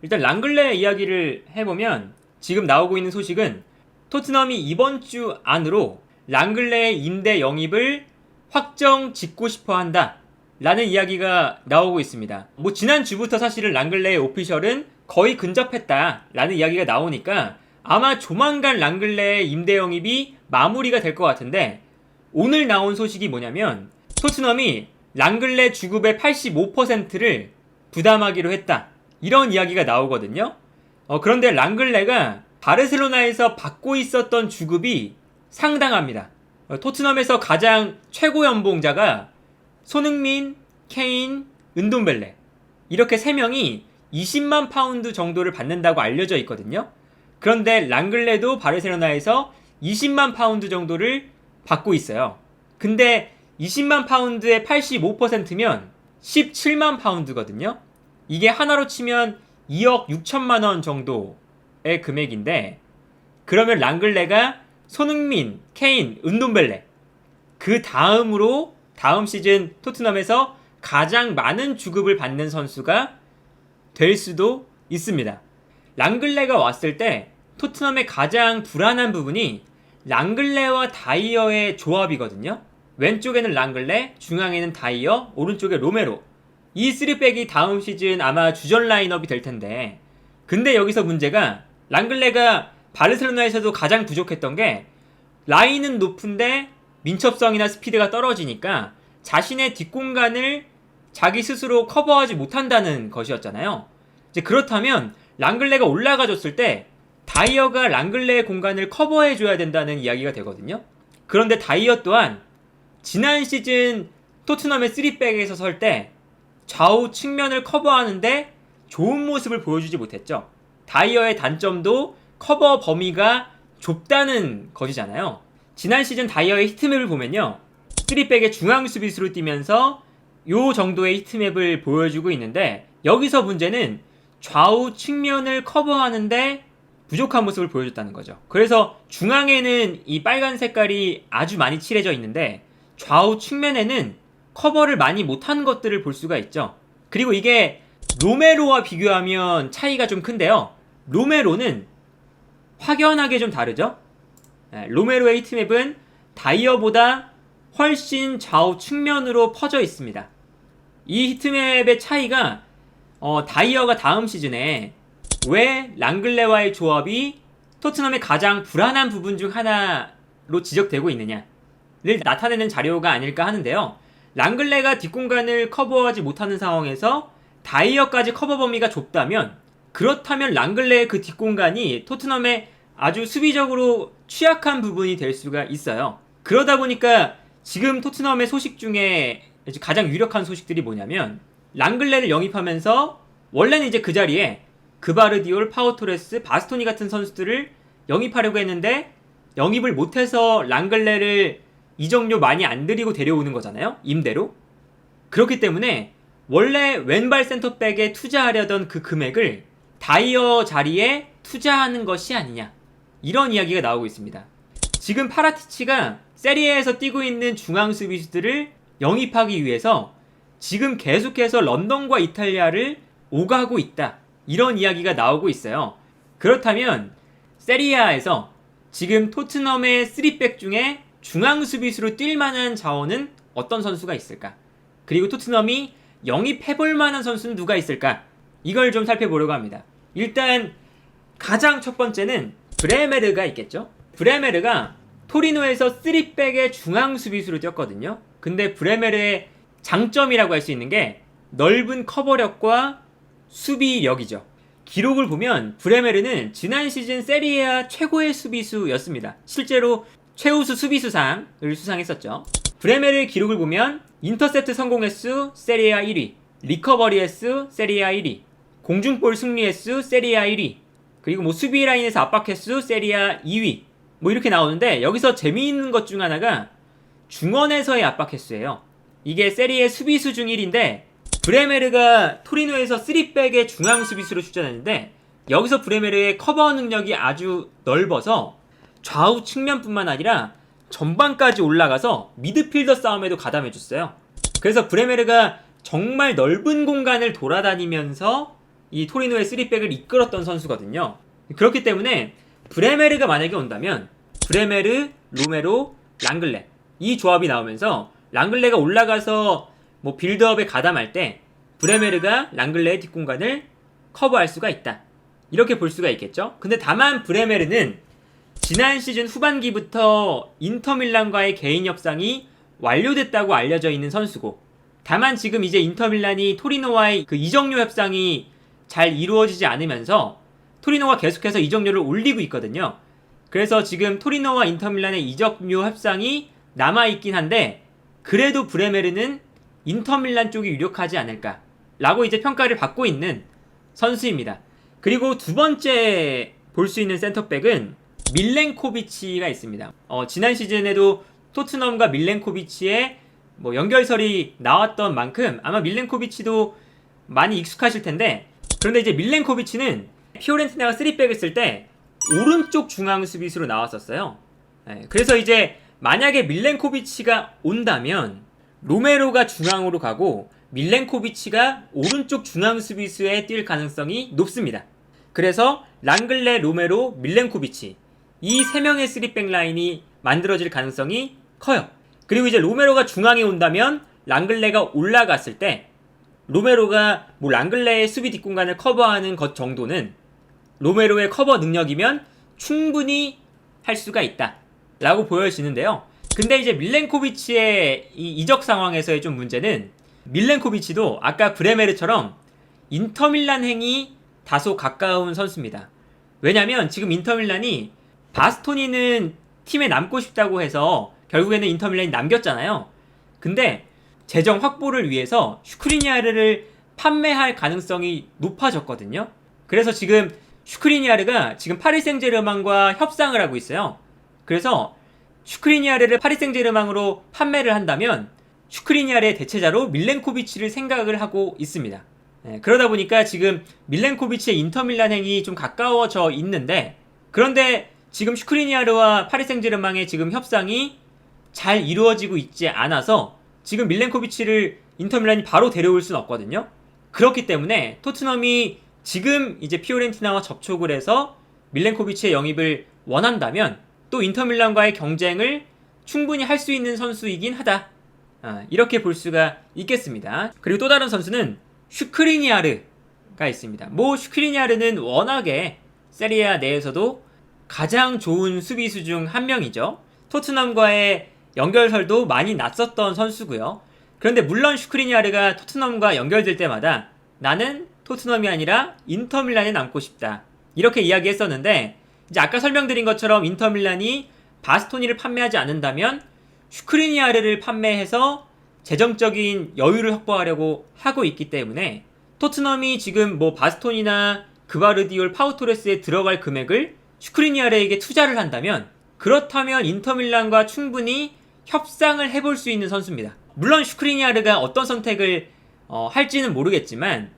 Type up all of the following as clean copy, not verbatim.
일단 랑글레 이야기를 해보면 지금 나오고 있는 소식은 토트넘이 이번 주 안으로 랑글레의 임대 영입을 확정 짓고 싶어 한다 라는 이야기가 나오고 있습니다. 뭐 지난 주부터 사실은 랑글레의 오피셜은 거의 근접했다 라는 이야기가 나오니까 아마 조만간 랑글레의 임대 영입이 마무리가 될 것 같은데, 오늘 나온 소식이 뭐냐면 토트넘이 랑글레 주급의 85%를 부담하기로 했다, 이런 이야기가 나오거든요. 그런데 랑글레가 바르셀로나에서 받고 있었던 주급이 상당합니다. 토트넘에서 가장 최고 연봉자가 손흥민, 케인, 은돔벨레, 이렇게 3명이 20만 파운드 정도를 받는다고 알려져 있거든요. 그런데 랑글레도 바르셀로나에서 20만 파운드 정도를 받고 있어요. 근데 20만 파운드의 85%면 17만 파운드거든요. 이게 하나로 치면 2억 6천만 원 정도의 금액인데, 그러면 랑글레가 손흥민, 케인, 은돔벨레, 그 다음으로 다음 시즌 토트넘에서 가장 많은 주급을 받는 선수가 될 수도 있습니다. 랑글레가 왔을 때 토트넘의 가장 불안한 부분이 랑글레와 다이어의 조합이거든요. 왼쪽에는 랑글레, 중앙에는 다이어, 오른쪽에 로메로. 이 3백이 다음 시즌 아마 주전 라인업이 될 텐데, 근데 여기서 문제가 랑글레가 바르셀로나에서도 가장 부족했던 게 라인은 높은데 민첩성이나 스피드가 떨어지니까 자신의 뒷공간을 자기 스스로 커버하지 못한다는 것이었잖아요. 이제 그렇다면 랑글레가 올라가줬을 때 다이어가 랑글레의 공간을 커버해줘야 된다는 이야기가 되거든요. 그런데 다이어 또한 지난 시즌 토트넘의 3백에서 설 때 좌우 측면을 커버하는데 좋은 모습을 보여주지 못했죠. 다이어의 단점도 커버 범위가 좁다는 것이잖아요. 지난 시즌 다이어의 히트맵을 보면요, 3백의 중앙 수비수로 뛰면서 요 정도의 히트맵을 보여주고 있는데, 여기서 문제는 좌우 측면을 커버하는데 부족한 모습을 보여줬다는 거죠. 그래서 중앙에는 이 빨간 색깔이 아주 많이 칠해져 있는데 좌우 측면에는 커버를 많이 못한 것들을 볼 수가 있죠. 그리고 이게 로메로와 비교하면 차이가 좀 큰데요, 로메로는 확연하게 좀 다르죠. 로메로의 히트맵은 다이어보다 훨씬 좌우 측면으로 퍼져 있습니다. 이 히트맵의 차이가 다이어가 다음 시즌에 왜 랑글레와의 조합이 토트넘의 가장 불안한 부분 중 하나로 지적되고 있느냐를 나타내는 자료가 아닐까 하는데요. 랑글레가 뒷공간을 커버하지 못하는 상황에서 다이어까지 커버 범위가 좁다면, 그렇다면 랑글레의 그 뒷공간이 토트넘의 아주 수비적으로 취약한 부분이 될 수가 있어요. 그러다 보니까 지금 토트넘의 소식 중에 가장 유력한 소식들이 뭐냐면, 랑글레를 영입하면서 원래는 이제 그 자리에 그바르디올, 파우토레스, 바스토니 같은 선수들을 영입하려고 했는데 영입을 못해서 랑글레를 이적료 많이 안 들이고 데려오는 거잖아요, 임대로. 그렇기 때문에 원래 왼발 센터백에 투자하려던 그 금액을 다이어 자리에 투자하는 것이 아니냐, 이런 이야기가 나오고 있습니다. 지금 파라티치가 세리에에서 뛰고 있는 중앙 수비수들을 영입하기 위해서 지금 계속해서 런던과 이탈리아를 오가고 있다, 이런 이야기가 나오고 있어요. 그렇다면 세리아에서 지금 토트넘의 3백 중에 중앙 수비수로 뛸 만한 자원은 어떤 선수가 있을까? 그리고 토트넘이 영입해볼 만한 선수는 누가 있을까? 이걸 좀 살펴보려고 합니다. 일단 가장 첫 번째는 브레메르가 있겠죠? 브레메르가 토리노에서 3백의 중앙 수비수로 뛰었거든요. 근데 브레메르의 장점이라고 할 수 있는 게 넓은 커버력과 수비력이죠. 기록을 보면 브레메르는 지난 시즌 세리아 최고의 수비수였습니다. 실제로 최우수 수비수상을 수상했었죠. 브레메르의 기록을 보면 인터셉트 성공 횟수 세리아 1위, 리커버리 횟수 세리아 1위, 공중볼 승리 횟수 세리아 1위, 그리고 뭐 수비 라인에서 압박 횟수 세리아 2위, 뭐 이렇게 나오는데, 여기서 재미있는 것 중 하나가 중원에서의 압박 횟수예요. 이게 세리에 수비수 중 1위인데 브레메르가 토리노에서 3백의 중앙 수비수로 출전했는데, 여기서 브레메르의 커버 능력이 아주 넓어서 좌우 측면뿐만 아니라 전방까지 올라가서 미드필더 싸움에도 가담해줬어요. 그래서 브레메르가 정말 넓은 공간을 돌아다니면서 이 토리노의 3백을 이끌었던 선수거든요. 그렇기 때문에 브레메르가 만약에 온다면 브레메르, 로메로, 랑글레 이 조합이 나오면서 랑글레가 올라가서 뭐 빌드업에 가담할 때 브레메르가 랑글레의 뒷공간을 커버할 수가 있다. 이렇게 볼 수가 있겠죠. 근데 다만 브레메르는 지난 시즌 후반기부터 인터밀란과의 개인 협상이 완료됐다고 알려져 있는 선수고, 다만 지금 이제 인터밀란이 토리노와의 그 이적료 협상이 잘 이루어지지 않으면서 토리노가 계속해서 이적료를 올리고 있거든요. 그래서 지금 토리노와 인터밀란의 이적료 협상이 남아있긴 한데, 그래도 브레메르는 인터밀란 쪽이 유력하지 않을까 라고 이제 평가를 받고 있는 선수입니다. 그리고 두 번째 볼 수 있는 센터백은 밀렌코비치가 있습니다. 지난 시즌에도 토트넘과 밀렌코비치의 뭐 연결설이 나왔던 만큼 아마 밀렌코비치도 많이 익숙하실 텐데, 그런데 이제 밀렌코비치는 피오렌티나가 3백을 쓸 때 오른쪽 중앙 수비수로 나왔었어요. 그래서 이제 만약에 밀렌코비치가 온다면 로메로가 중앙으로 가고 밀렌코비치가 오른쪽 중앙 수비수에 뛸 가능성이 높습니다. 그래서 랑글레, 로메로, 밀렌코비치 이 3명의 3백 라인이 만들어질 가능성이 커요. 그리고 이제 로메로가 중앙에 온다면 랑글레가 올라갔을 때 로메로가 뭐 랑글레의 수비 뒷공간을 커버하는 것 정도는 로메로의 커버 능력이면 충분히 할 수가 있다 라고 보여지는데요. 근데 이제 밀렌코비치의 이 이적 상황에서의 좀 문제는, 밀렌코비치도 아까 브레메르처럼 인터밀란 행이 다소 가까운 선수입니다. 왜냐면 지금 인터밀란이 바스토니는 팀에 남고 싶다고 해서 결국에는 인터밀란이 남겼잖아요. 근데 재정 확보를 위해서 슈크리니아르를 판매할 가능성이 높아졌거든요. 그래서 지금 슈크리니아르가 지금 파리 생제르맹과 협상을 하고 있어요. 그래서 슈크리니아르를 파리 생제르맹으로 판매를 한다면 슈크리니아르의 대체자로 밀렌코비치를 생각을 하고 있습니다. 그러다 보니까 지금 밀렌코비치의 인터밀란 행이 좀 가까워져 있는데, 그런데 지금 슈크리니아르와 파리 생제르맹의 지금 협상이 잘 이루어지고 있지 않아서 지금 밀렌코비치를 인터밀란이 바로 데려올 수는 없거든요. 그렇기 때문에 토트넘이 지금 이제 피오렌티나와 접촉을 해서 밀렌코비치의 영입을 원한다면 또 인터밀란과의 경쟁을 충분히 할 수 있는 선수이긴 하다. 이렇게 볼 수가 있겠습니다. 그리고 또 다른 선수는 슈크리니아르가 있습니다. 뭐 슈크리니아르는 워낙에 세리아 내에서도 가장 좋은 수비수 중 한 명이죠. 토트넘과의 연결설도 많이 났었던 선수고요. 그런데 물론 슈크리니아르가 토트넘과 연결될 때마다 나는 토트넘이 아니라 인터밀란에 남고 싶다 이렇게 이야기했었는데, 이제 아까 설명드린 것처럼 인터밀란이 바스토니를 판매하지 않는다면 슈크리니아르를 판매해서 재정적인 여유를 확보하려고 하고 있기 때문에 토트넘이 지금 뭐 바스토니나 그바르디올, 파우토레스에 들어갈 금액을 슈크리니아르에게 투자를 한다면, 그렇다면 인터밀란과 충분히 협상을 해볼 수 있는 선수입니다. 물론 슈크리니아르가 어떤 선택을 할지는 모르겠지만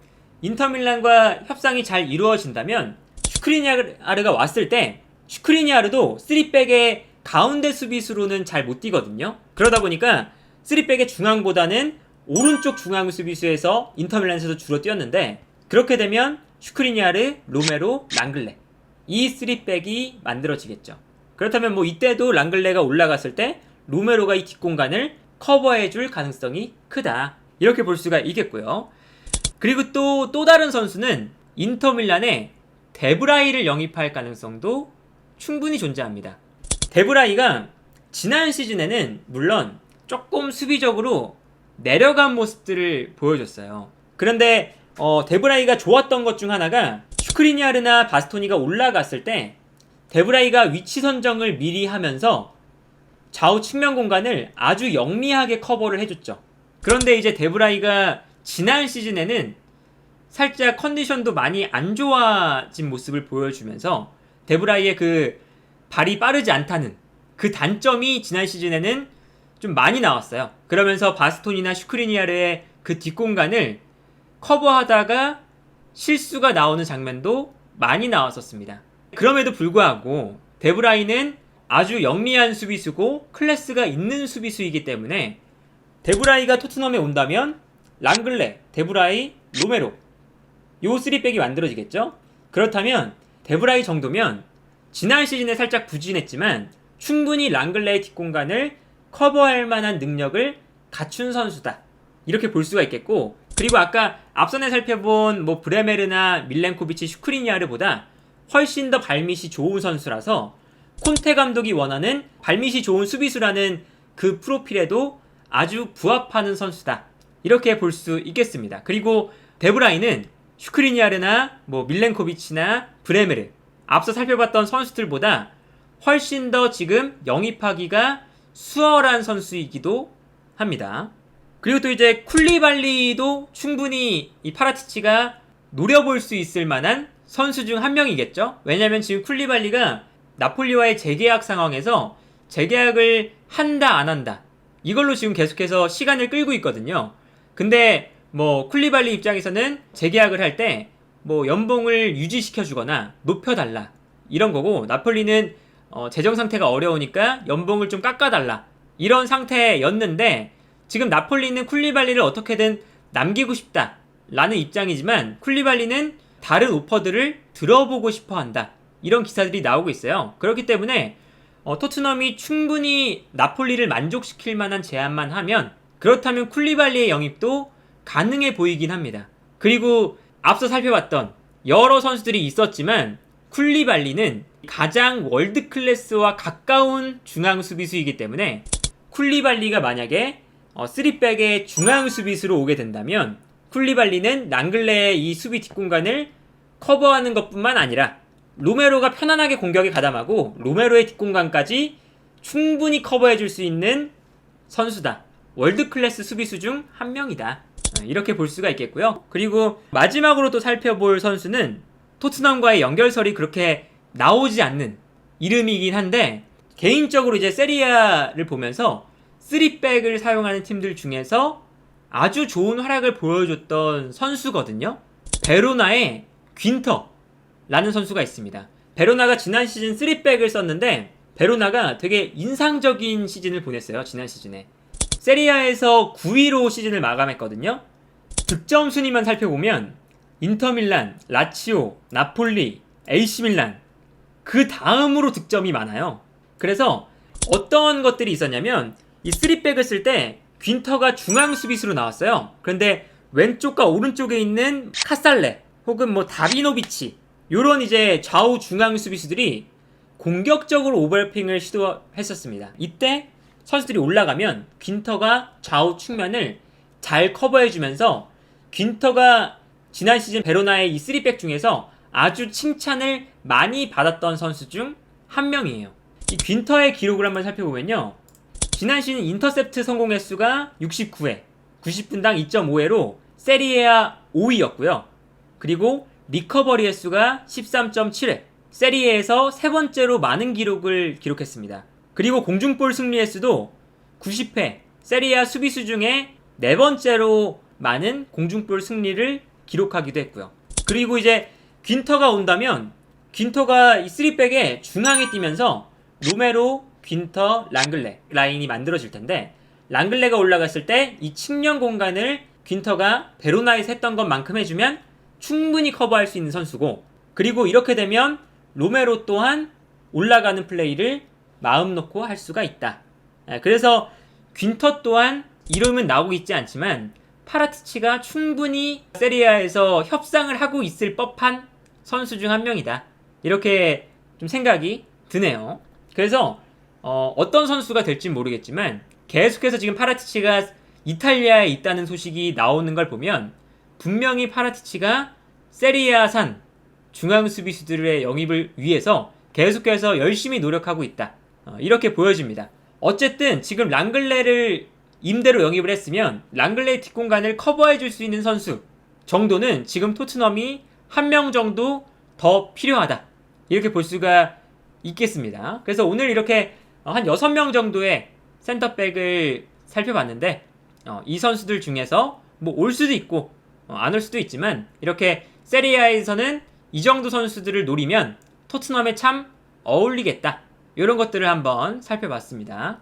인터밀란과 협상이 잘 이루어진다면 슈크리니아르가 왔을 때 슈크리니아르도 3백의 가운데 수비수로는 잘 못 뛰거든요. 그러다 보니까 3백의 중앙보다는 오른쪽 중앙 수비수에서 인터밀란에서도 주로 뛰었는데, 그렇게 되면 슈크리니아르, 로메로, 랑글레 이 3백이 만들어지겠죠. 그렇다면 뭐 이때도 랑글레가 올라갔을 때 로메로가 이 뒷공간을 커버해줄 가능성이 크다 이렇게 볼 수가 있겠고요. 그리고 또 다른 선수는 인터밀란에 데브라이를 영입할 가능성도 충분히 존재합니다. 데브라이가 지난 시즌에는 물론 조금 수비적으로 내려간 모습들을 보여줬어요. 그런데 데브라이가 좋았던 것 중 하나가 슈크리니아르나 바스토니가 올라갔을 때 데브라이가 위치 선정을 미리 하면서 좌우 측면 공간을 아주 영리하게 커버를 해줬죠. 그런데 이제 데브라이가 지난 시즌에는 살짝 컨디션도 많이 안 좋아진 모습을 보여주면서 데브라이의 그 발이 빠르지 않다는 그 단점이 지난 시즌에는 좀 많이 나왔어요. 그러면서 바스토니나 슈크리니아르의 그 뒷공간을 커버하다가 실수가 나오는 장면도 많이 나왔었습니다. 그럼에도 불구하고 데브라이는 아주 영리한 수비수고 클래스가 있는 수비수이기 때문에 데브라이가 토트넘에 온다면 랑글레, 데브라이, 로메로 요 3백이 만들어지겠죠? 그렇다면 데브라이 정도면 지난 시즌에 살짝 부진했지만 충분히 랑글레의 뒷공간을 커버할 만한 능력을 갖춘 선수다. 이렇게 볼 수가 있겠고, 그리고 아까 앞선에 살펴본 뭐 브레메르나 밀렌코비치, 슈크리니아르보다 훨씬 더 발밑이 좋은 선수라서 콘테 감독이 원하는 발밑이 좋은 수비수라는 그 프로필에도 아주 부합하는 선수다. 이렇게 볼 수 있겠습니다. 그리고 데브라이는 슈크리니아르나 뭐 밀렌코비치나 브레메르 앞서 살펴봤던 선수들보다 훨씬 더 지금 영입하기가 수월한 선수이기도 합니다. 그리고 또 이제 쿨리발리도 충분히 이 파라티치가 노려볼 수 있을 만한 선수 중 한 명이겠죠? 왜냐면 지금 쿨리발리가 나폴리와의 재계약 상황에서 재계약을 한다 안 한다 이걸로 지금 계속해서 시간을 끌고 있거든요. 근데 뭐 쿨리발리 입장에서는 재계약을 할 때 뭐 연봉을 유지시켜 주거나 높여 달라 이런 거고, 나폴리는 재정 상태가 어려우니까 연봉을 좀 깎아 달라 이런 상태였는데, 지금 나폴리는 쿨리발리를 어떻게든 남기고 싶다 라는 입장이지만 쿨리발리는 다른 오퍼들을 들어보고 싶어 한다 이런 기사들이 나오고 있어요. 그렇기 때문에 토트넘이 충분히 나폴리를 만족시킬 만한 제안만 하면, 그렇다면 쿨리발리의 영입도 가능해 보이긴 합니다. 그리고 앞서 살펴봤던 여러 선수들이 있었지만 쿨리발리는 가장 월드 클래스와 가까운 중앙 수비수이기 때문에 쿨리발리가 만약에 3백의 중앙 수비수로 오게 된다면 쿨리발리는 랑글레의 이 수비 뒷공간을 커버하는 것뿐만 아니라 로메로가 편안하게 공격에 가담하고 로메로의 뒷공간까지 충분히 커버해줄 수 있는 선수다. 월드클래스 수비수 중 한 명이다. 이렇게 볼 수가 있겠고요. 그리고 마지막으로 또 살펴볼 선수는 토트넘과의 연결설이 그렇게 나오지 않는 이름이긴 한데, 개인적으로 이제 세리아를 보면서 3백을 사용하는 팀들 중에서 아주 좋은 활약을 보여줬던 선수거든요. 베로나의 귄터라는 선수가 있습니다. 베로나가 지난 시즌 3백을 썼는데 베로나가 되게 인상적인 시즌을 보냈어요. 지난 시즌에 세리아에서 9위로 시즌을 마감했거든요. 득점 순위만 살펴보면 인터밀란, 라치오, 나폴리, AC밀란 그 다음으로 득점이 많아요. 그래서 어떤 것들이 있었냐면 이 3백을 쓸 때 귄터가 중앙 수비수로 나왔어요. 그런데 왼쪽과 오른쪽에 있는 카살레 혹은 뭐 다비노비치 요런 이제 좌우 중앙 수비수들이 공격적으로 오버래핑을 시도했었습니다. 이때 선수들이 올라가면 귄터가 좌우 측면을 잘 커버해주면서 귄터가 지난 시즌 베로나의 이 3백 중에서 아주 칭찬을 많이 받았던 선수 중 한 명이에요. 이 귄터의 기록을 한번 살펴보면요, 지난 시즌 인터셉트 성공 횟수가 69회, 90분당 2.5회로 세리에아 5위였고요. 그리고 리커버리 횟수가 13.7회, 세리에에서 세 번째로 많은 기록을 기록했습니다. 그리고 공중볼 승리 횟수도 90회, 세리아 수비수 중에 네 번째로 많은 공중볼 승리를 기록하기도 했고요. 그리고 이제 귄터가 온다면 귄터가 이 3백에 중앙에 뛰면서 로메로, 귄터, 랑글레 라인이 만들어질 텐데, 랑글레가 올라갔을 때 이 측면 공간을 귄터가 베로나에서 했던 것만큼 해주면 충분히 커버할 수 있는 선수고, 그리고 이렇게 되면 로메로 또한 올라가는 플레이를 마음 놓고 할 수가 있다. 그래서 귄터 또한 이름은 나오고 있지 않지만 파라티치가 충분히 세리아에서 협상을 하고 있을 법한 선수 중 한 명이다. 이렇게 좀 생각이 드네요. 그래서 어떤 선수가 될지 모르겠지만 계속해서 지금 파라티치가 이탈리아에 있다는 소식이 나오는 걸 보면 분명히 파라티치가 세리아산 중앙 수비수들의 영입을 위해서 계속해서 열심히 노력하고 있다. 이렇게 보여집니다. 어쨌든 지금 랑글레를 임대로 영입을 했으면 랑글레의 뒷공간을 커버해줄 수 있는 선수 정도는 지금 토트넘이 한 명 정도 더 필요하다. 이렇게 볼 수가 있겠습니다. 그래서 오늘 이렇게 한 6명 정도의 센터백을 살펴봤는데 이 선수들 중에서 뭐 올 수도 있고 안 올 수도 있지만 이렇게 세리아에서는 이 정도 선수들을 노리면 토트넘에 참 어울리겠다. 이런 것들을 한번 살펴봤습니다.